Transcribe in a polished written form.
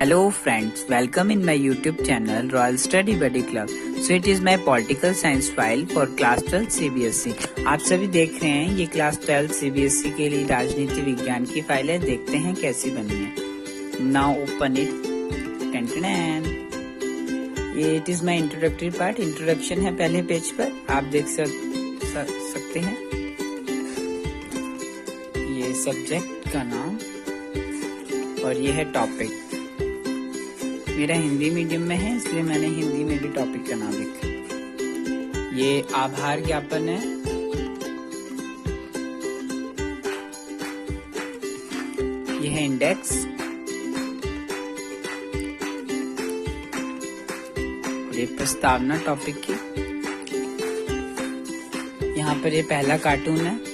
Hello friends, welcome in my YouTube channel Royal Study Buddy Club. So it is my political science file for class 12 CBSE. आप सभी देख रहे हैं ये class 12 CBSE के लिए राजनीति विज्ञान की फाइल है। देखते हैं कैसी बनी है। Now open it. ये it is my introductory part. Introduction है पहले पेज पर, आप देख सकते हैं। ये सब्जेक्ट का नाम और ये है टॉपिक। मेरा हिंदी मीडियम में है इसलिए मैंने हिंदी में भी टॉपिक का नाम लिखा। ये आभार ज्ञापन है। ये है इंडेक्स। ये प्रस्तावना टॉपिक की। यहाँ पर ये पहला कार्टून है।